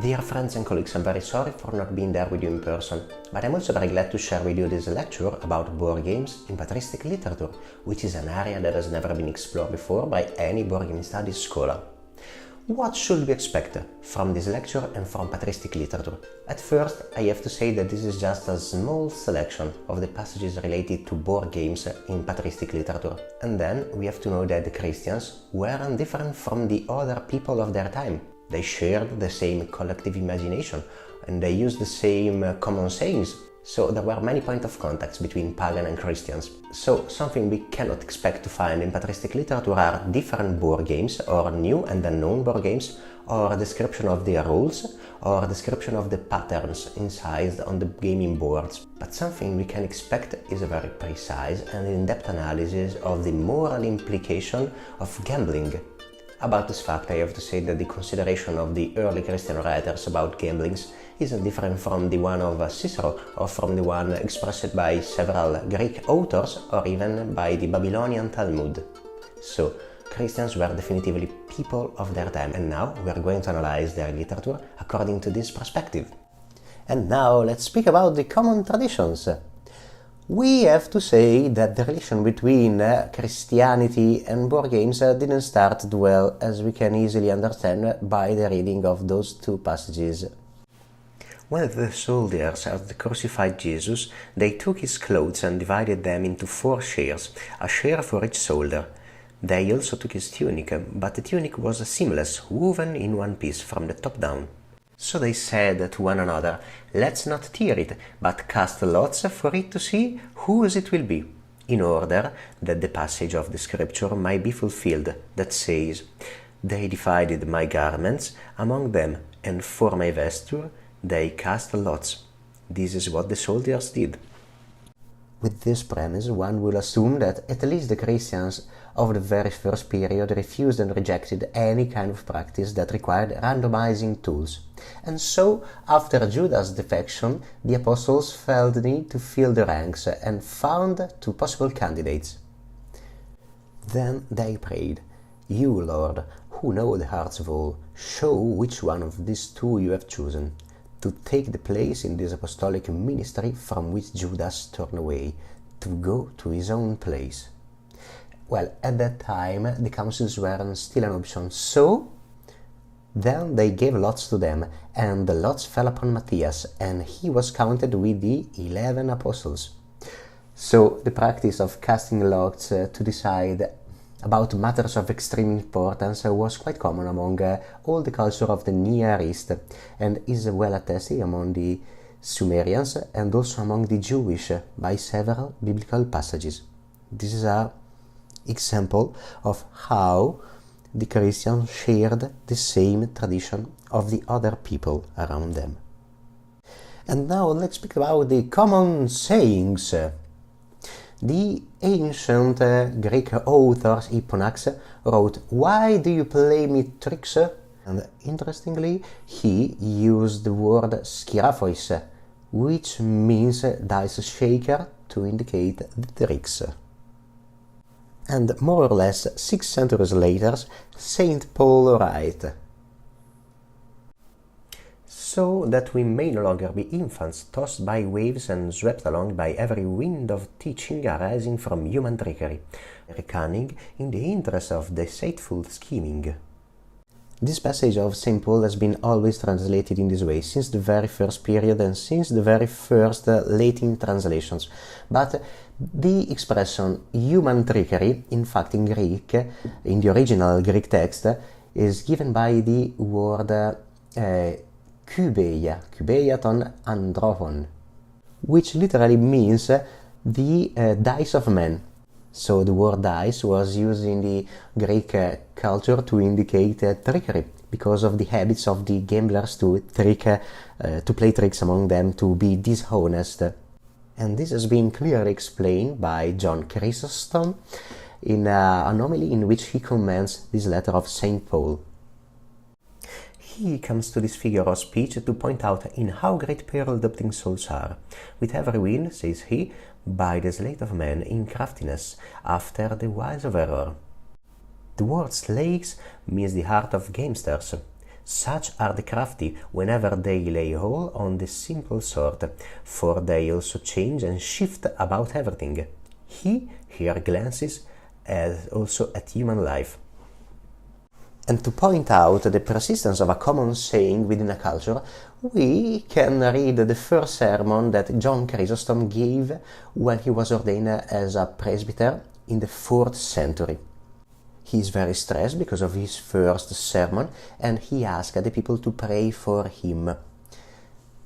Dear friends and colleagues, I'm very sorry for not being there with you in person, but I'm also very glad to share with you this lecture about board games in patristic literature, which is an area that has never been explored before by any board game studies scholar. What should we expect from this lecture and from patristic literature? At first, I have to say that this is just a small selection of the passages related to board games in patristic literature, and then we have to know that the Christians weren't different from the other people of their time. They shared the same collective imagination and they used the same common sayings. So there were many points of contact between pagan and Christians. So something we cannot expect to find in patristic literature are different board games or new and unknown board games, or a description of their rules, or a description of the patterns incised on the gaming boards. But something we can expect is a very precise and in-depth analysis of the moral implication of gambling. About this fact, I have to say that the consideration of the early Christian writers about gamblings isn't different from the one of Cicero or from the one expressed by several Greek authors or even by the Babylonian Talmud. So, Christians were definitively people of their time, and now we are going to analyze their literature according to this perspective. And now let's speak about the common traditions. We have to say that the relation between Christianity and board games didn't start well, as we can easily understand by the reading of those two passages. When the soldiers had crucified Jesus, they took his clothes and divided them into 4 shares, a share for each soldier. They also took his tunic, but the tunic was seamless, woven in one piece from the top down. So they said to one another, "Let's not tear it, but cast lots for it to see whose it will be," in order that the passage of the scripture might be fulfilled that says, "They divided my garments among them, and for my vesture they cast lots." This is what the soldiers did. With this premise, one will assume that at least the Christians of the very first period refused and rejected any kind of practice that required randomizing tools. And so, after Judas' defection, the apostles felt the need to fill the ranks and found 2 possible candidates. Then they prayed, "You, Lord, who know the hearts of all, show which one of these 2 you have chosen to take the place in this apostolic ministry from which Judas turned away, to go to his own place." Well, at that time, the councils weren't still an option, so then they gave lots to them, and the lots fell upon Matthias, and he was counted with the 11 apostles. So the practice of casting lots to decide about matters of extreme importance was quite common among all the culture of the Near East, and is well attested among the Sumerians and also among the Jewish by several biblical passages. This is an example of how the Christians shared the same tradition of the other people around them. And now let's speak about the common sayings. The ancient Greek author Hipponax wrote, "Why do you play me tricks?" And interestingly, he used the word skiraphois, which means dice shaker, to indicate the tricks. And more or less 6 centuries later, Saint Paul writes, "So that we may no longer be infants tossed by waves and swept along by every wind of teaching arising from human trickery, cunning in the interest of deceitful scheming." This passage of St. Paul has been always translated in this way since the very first period and since the very first Latin translations. But the expression human trickery, in fact in Greek, in the original Greek text, is given by the word kubeia ton androphon, which literally means the dice of men. So the word dice was used in the Greek culture to indicate trickery, because of the habits of the gamblers to play tricks among them, to be dishonest. And this has been clearly explained by John Chrysostom in an homily in which he comments this letter of St. Paul. He comes to this figure of speech to point out in how great peril doubting souls are. With every wind, says he, by the sleight of men in craftiness, after the wiles of error. The word sleighs means the heart of gamesters. Such are the crafty whenever they lay hold on the simple sort, for they also change and shift about everything. He here glances also at human life. And to point out the persistence of a common saying within a culture, we can read the first sermon that John Chrysostom gave when he was ordained as a presbyter in the 4th century. He is very stressed because of his first sermon, and he asked the people to pray for him.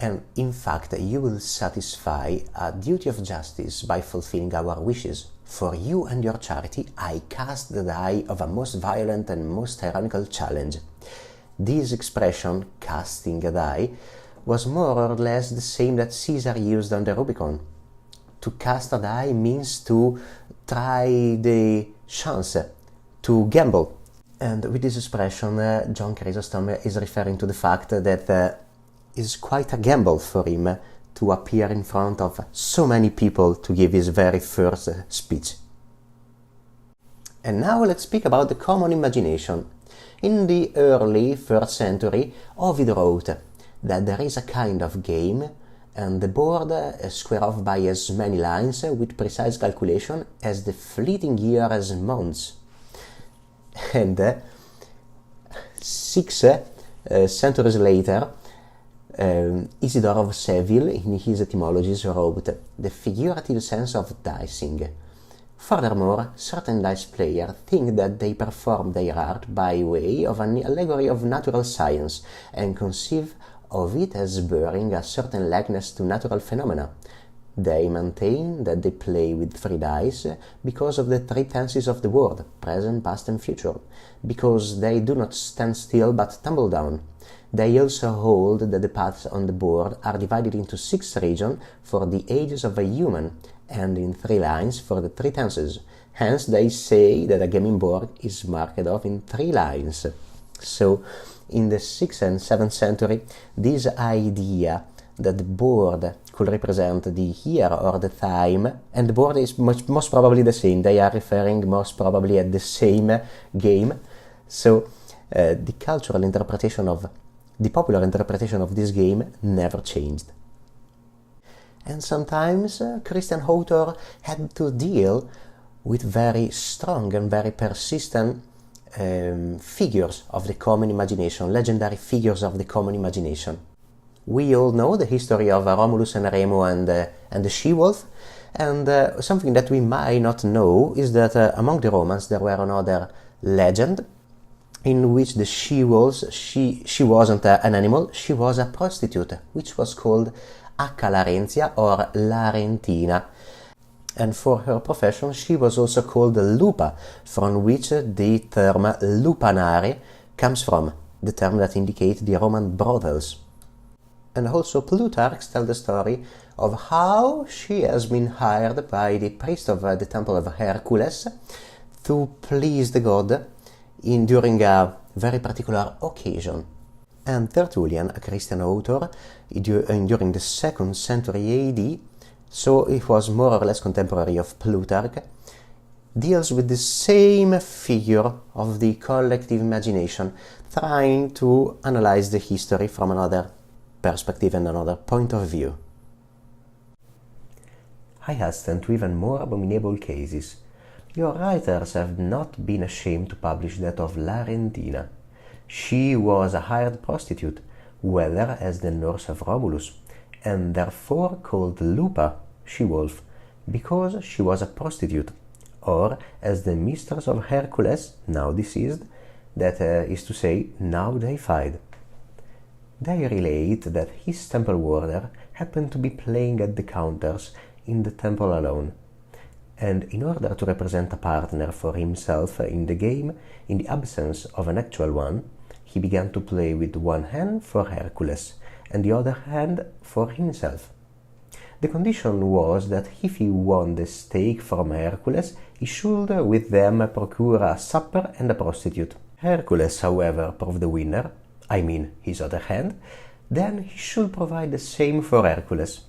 And in fact, you will satisfy a duty of justice by fulfilling our wishes. For you and your charity, I cast the die of a most violent and most tyrannical challenge. This expression, casting a die, was more or less the same that Caesar used on the Rubicon. To cast a die means to try the chance, to gamble. And with this expression, John Chrysostom is referring to the fact that it's quite a gamble for him to appear in front of so many people to give his very first speech. And now let's speak about the common imagination. In the early 1st century, Ovid wrote that there is a kind of game, and the board is squared off by as many lines with precise calculation as the fleeting years months. And 6 centuries later, Isidore of Seville, in his etymologies, wrote the figurative sense of dicing. Furthermore, certain dice players think that they perform their art by way of an allegory of natural science, and conceive of it as bearing a certain likeness to natural phenomena. They maintain that they play with 3 dice because of the 3 tenses of the world, present, past and future, because they do not stand still but tumble down. They also hold that the paths on the board are divided into 6 regions for the ages of a human, and in 3 lines for the 3 tenses. Hence they say that a gaming board is marked off in 3 lines. So, in the 6th and 7th century, this idea that the board could represent the year or the time, and the board is most probably the same. They are referring most probably at the same game. So, the popular interpretation of this game never changed. And sometimes Christian authors had to deal with very strong and very persistent figures of the common imagination, legendary figures of the common imagination. We all know the history of Romulus and Remo and the she-wolf, and something that we might not know is that among the Romans there were another legend in which the she-wolf, she wasn't an animal, she was a prostitute, which was called Acca Larentia or Larentina. And for her profession she was also called Lupa, from which the term lupanare comes from, the term that indicates the Roman brothels. And also Plutarch tells the story of how she has been hired by the priest of the temple of Hercules to please the god during a very particular occasion. And Tertullian, a Christian author, during the 2nd century AD, so it was more or less contemporary of Plutarch, deals with the same figure of the collective imagination, trying to analyze the history from another perspective and another point of view. I hasten to even more abominable cases. Your writers have not been ashamed to publish that of Larentina. She was a hired prostitute, whether as the nurse of Romulus, and therefore called Lupa, she-wolf, because she was a prostitute, or as the mistress of Hercules, now deceased, that is to say, now deified. They relate that his temple warder happened to be playing at the counters in the temple alone, and in order to represent a partner for himself in the game, in the absence of an actual one, he began to play with one hand for Hercules and the other hand for himself. The condition was that if he won the stake from Hercules, he should with them procure a supper and a prostitute. Hercules, however, proved the winner, I mean his other hand, then he should provide the same for Hercules.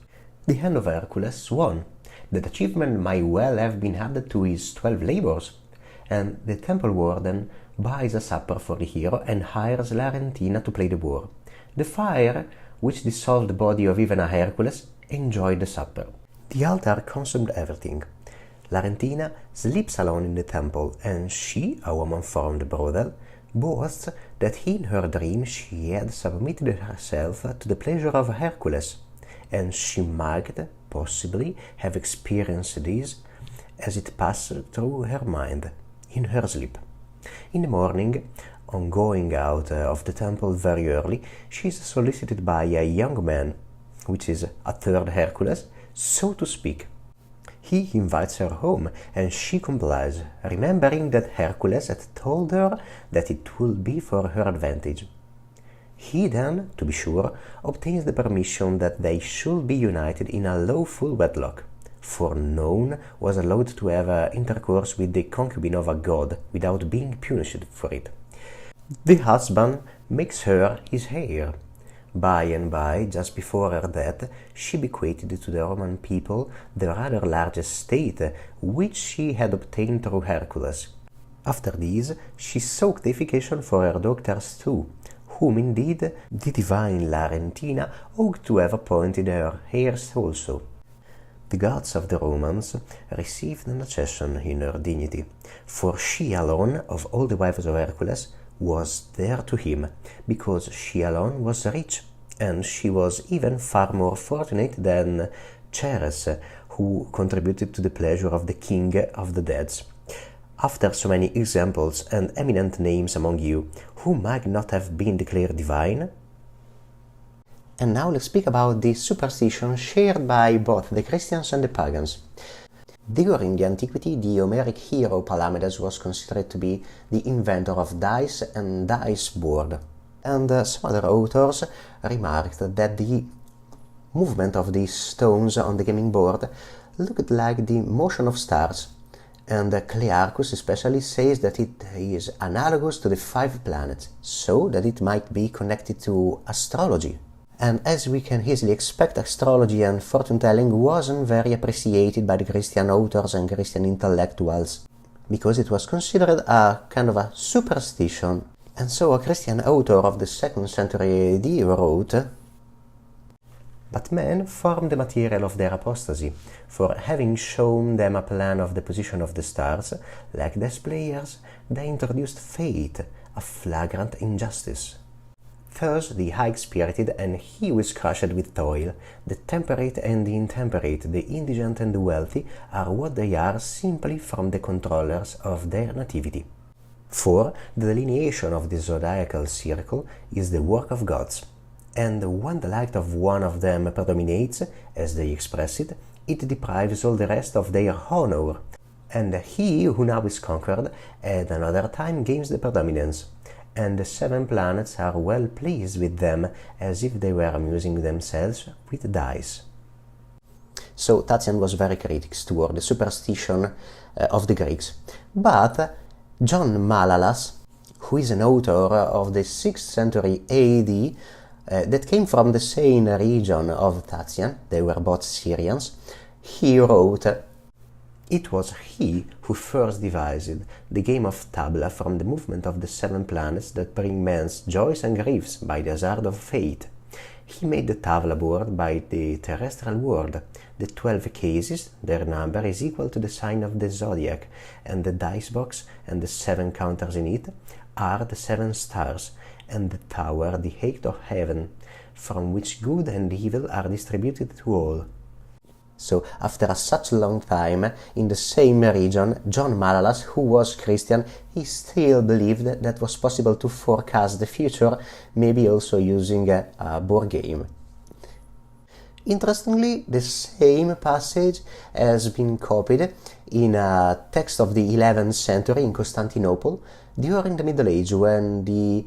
The hand of Hercules won. That achievement might well have been added to his 12 labors, and the temple warden buys a supper for the hero and hires Larentina to play the war. The fire, which dissolved the body of even a Hercules, enjoyed the supper. The altar consumed everything. Larentina sleeps alone in the temple, and she, a woman from the brothel, boasts that in her dream she had submitted herself to the pleasure of Hercules, and she might possibly have experienced this as it passed through her mind in her sleep. In the morning, on going out of the temple very early, she is solicited by a young man, which is a third Hercules, so to speak. He invites her home, and she complies, remembering that Hercules had told her that it would be for her advantage. He then, to be sure, obtains the permission that they should be united in a lawful wedlock, for none was allowed to have intercourse with the concubine of a god without being punished for it. The husband makes her his heir. By and by, just before her death, she bequeathed to the Roman people the rather large estate which she had obtained through Hercules. After this, she sought deification for her daughters too, whom indeed the divine Larentina ought to have appointed her heirs also. The gods of the Romans received an accession in her dignity, for she alone, of all the wives of Hercules, was dear to him, because she alone was rich, and she was even far more fortunate than Ceres, who contributed to the pleasure of the king of the dead. After so many examples and eminent names among you, who might not have been declared divine? And now let's speak about the superstition shared by both the Christians and the pagans. During the antiquity, the Homeric hero Palamedes was considered to be the inventor of dice and dice board, and some other authors remarked that the movement of the stones on the gaming board looked like the motion of stars, and Clearchus especially says that it is analogous to the 5 planets, so that it might be connected to astrology. And as we can easily expect, astrology and fortune-telling wasn't very appreciated by the Christian authors and Christian intellectuals, because it was considered a kind of a superstition. And so a Christian author of the 2nd century AD wrote, "But men formed the material of their apostasy, for having shown them a plan of the position of the stars, like these players, they introduced fate, a flagrant injustice. Thus the high-spirited and he who is crushed with toil, the temperate and the intemperate, the indigent and the wealthy, are what they are simply from the controllers of their nativity. For the delineation of the zodiacal circle is the work of gods, and when the light of one of them predominates, as they express it, it deprives all the rest of their honor, and he who now is conquered at another time gains the predominance. And the 7 planets are well pleased with them, as if they were amusing themselves with dice." So Tatian was very critical toward the superstition of the Greeks. But John Malalas, who is an author of the 6th century AD, that came from the same region of Tatian, they were both Syrians, he wrote, "It was he who first devised the game of tabla from the movement of the 7 planets that bring men's joys and griefs by the hazard of fate. He made the tabla board by the terrestrial world. The 12 cases, their number is equal to the sign of the zodiac, and the dice box and the 7 counters in it are the 7 stars, and the tower the 8th of heaven, from which good and evil are distributed to all." So, after such a long time in the same region, John Malalas, who was Christian, he still believed that it was possible to forecast the future, maybe also using a board game. Interestingly, the same passage has been copied in a text of the 11th century in Constantinople during the Middle Age, when the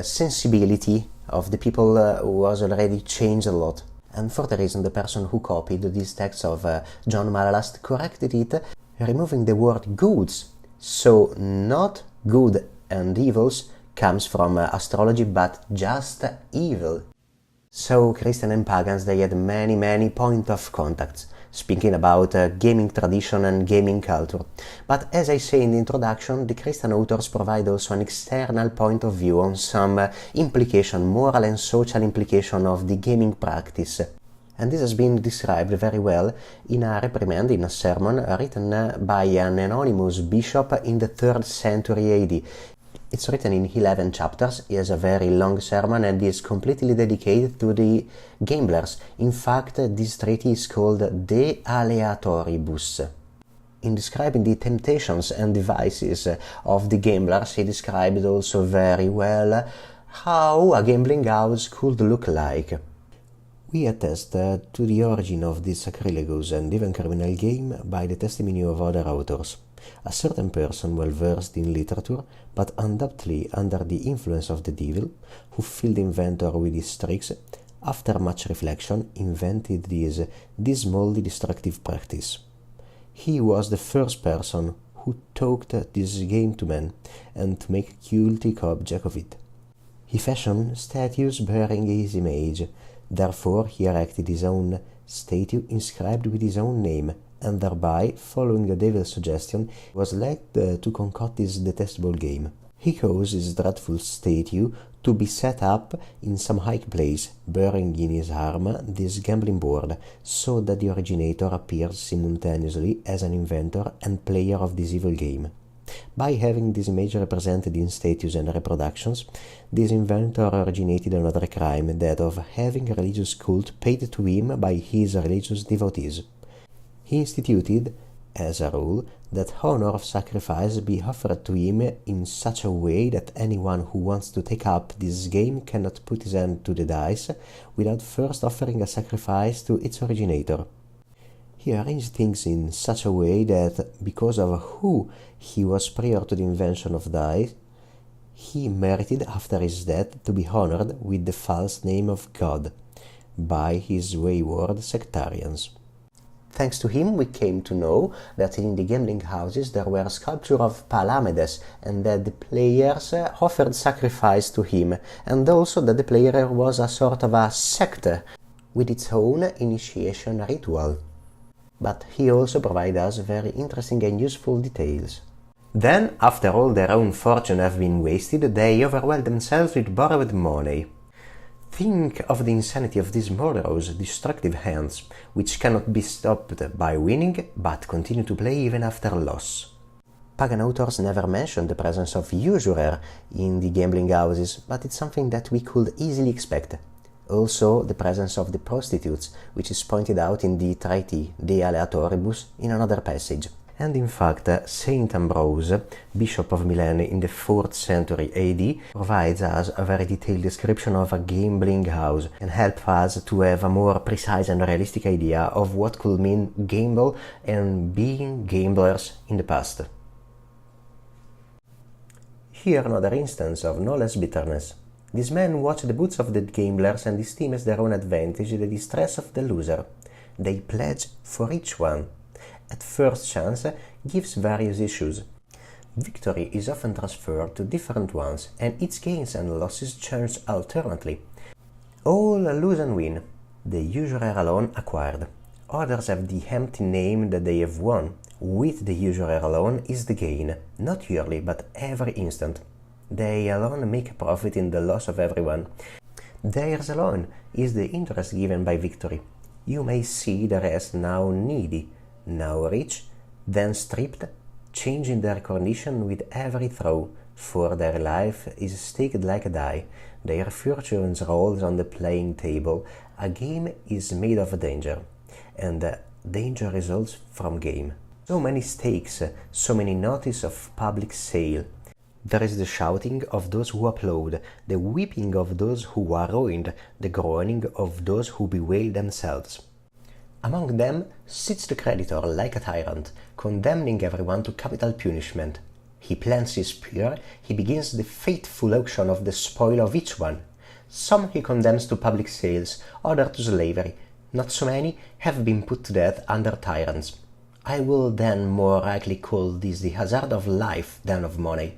sensibility of the people was already changed a lot. And for the reason the person who copied this text of John Malalas corrected it, removing the word goods. So not good and evils comes from astrology, but just evil. So Christian and pagans, they had many points of contacts. speaking about gaming tradition and gaming culture. But as I say in the introduction, the Christian authors provide also an external point of view on some moral and social implication of the gaming practice. And this has been described very well in a reprimand, in a sermon written by an anonymous bishop in the 3rd century AD. It's written in 11 chapters, it has a very long sermon and is completely dedicated to the gamblers. In fact, this treatise is called De Aleatoribus. In describing the temptations and devices of the gamblers, he described also very well how a gambling house could look like. We attest to the origin of this sacrilegious and even criminal game by the testimony of other authors. A certain person well versed in literature, but undoubtedly under the influence of the devil, who filled the inventor with his tricks, after much reflection invented this dismally destructive practice. He was the first person who taught this game to men, and to make a cultic object of it. He fashioned statues bearing his image. Therefore he erected his own statue inscribed with his own name, and thereby, following the devil's suggestion, was led to concoct this detestable game. He caused his dreadful statue to be set up in some high place, bearing in his arm this gambling board, so that the originator appears simultaneously as an inventor and player of this evil game. By having this image represented in statues and reproductions, this inventor originated another crime, that of having a religious cult paid to him by his religious devotees. He instituted, as a rule, that honor of sacrifice be offered to him in such a way that anyone who wants to take up this game cannot put his hand to the dice without first offering a sacrifice to its originator. He arranged things in such a way that, because of who he was prior to the invention of dice, he merited after his death to be honored with the false name of God by his wayward sectarians. Thanks to him, we came to know that in the gambling houses there were sculptures of Palamedes, and that the players offered sacrifice to him, and also that the player was a sort of a sect with its own initiation ritual. But he also provides us very interesting and useful details. Then, after all their own fortune have been wasted, they overwhelm themselves with borrowed money. Think of the insanity of these murderous, destructive hands, which cannot be stopped by winning, but continue to play even after loss. Pagan authors never mention the presence of usurer in the gambling houses, but it's something that we could easily expect. Also, the presence of the prostitutes, which is pointed out in the treatise De Aleatoribus in another passage. And in fact, Saint Ambrose, Bishop of Milan in the 4th century AD, provides us a very detailed description of a gambling house and helps us to have a more precise and realistic idea of what could mean gamble and being gamblers in the past. Here another instance of no less bitterness. These men watch the boots of the gamblers and esteem as their own advantage the distress of the loser. They pledge for each one. At first chance gives various issues. Victory is often transferred to different ones, and its gains and losses change alternately. All lose and win. The usurer alone acquired. Others have the empty name that they have won. With the usurer alone is the gain, not yearly but every instant. They alone make a profit in the loss of everyone. Theirs alone is the interest given by victory. You may see the rest now needy, now rich, then stripped, changing their condition with every throw, for their life is staked like a die, their fortunes rolls on the playing table. A game is made of danger, and danger results from game. So many stakes, so many notice of public sale. There is the shouting of those who applaud, the weeping of those who are ruined, the groaning of those who bewail themselves. Among them sits the creditor like a tyrant, condemning everyone to capital punishment. He plants his spear, he begins the fateful auction of the spoil of each one. Some he condemns to public sales, others to slavery. Not so many have been put to death under tyrants. I will then more rightly call this the hazard of life than of money.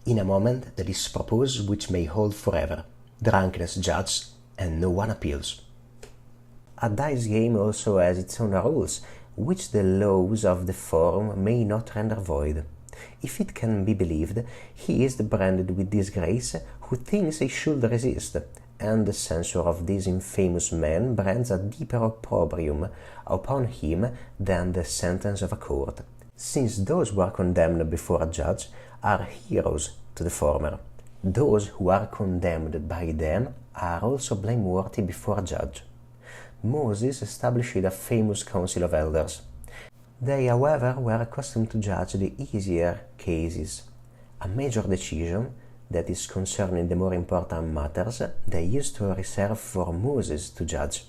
In a moment that is proposed which may hold forever. Drunkenness judges, and no one appeals. a dice game also has its own rules, which the laws of the forum may not render void. If it can be believed, he is branded with disgrace who thinks he should resist, and the censure of this infamous man brands a deeper opprobrium upon him than the sentence of a court, since those who are condemned before a judge are heroes to the former. Those who are condemned by them are also blameworthy before a judge. Moses established a famous council of elders. They, however, were accustomed to judge the easier cases. A major decision, that is concerning the more important matters, they used to reserve for Moses to judge.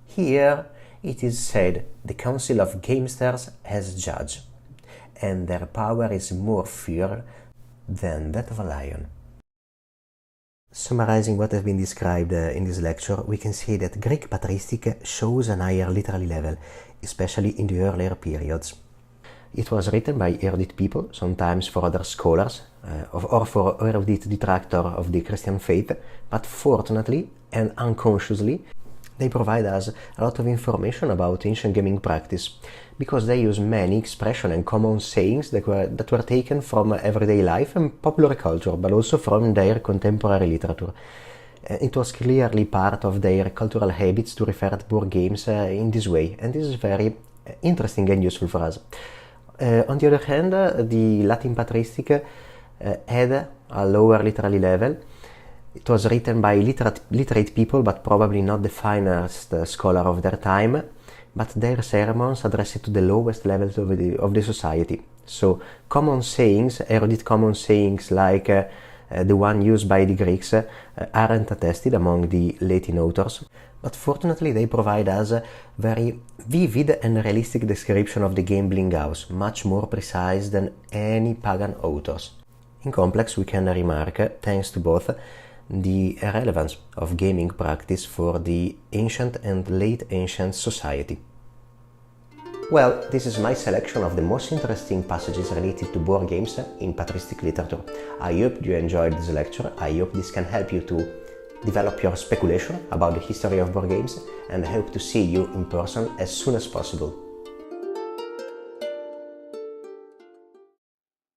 Here, it is said, the council of gamesters has judged, and their power is more fierce than that of a lion. Summarizing what has been described in this lecture, we can say that Greek patristic shows an higher literary level, especially in the earlier periods. It was written by erudite people, sometimes for other scholars, or for erudite detractors of the Christian faith, but fortunately and unconsciously, they provide us a lot of information about ancient gaming practice, because they use many expressions and common sayings that were taken from everyday life and popular culture, but also from their contemporary literature. It was clearly part of their cultural habits to refer to board games in this way, and this is very interesting and useful for us. On the other hand, the Latin patristic had a lower literary level. It was written by literate people, but probably not the finest scholar of their time, but their sermons addressed to the lowest levels of the society. So common sayings, erudite common sayings like the one used by the Greeks aren't attested among the Latin authors, but fortunately they provide us a very vivid and realistic description of the gambling house, much more precise than any pagan authors. In complex, we can remark, thanks to both, the relevance of gaming practice for the ancient and late ancient society. Well, this is my selection of the most interesting passages related to board games in patristic literature. I hope you enjoyed this lecture. I hope this can help you to develop your speculation about the history of board games, and I hope to see you in person as soon as possible.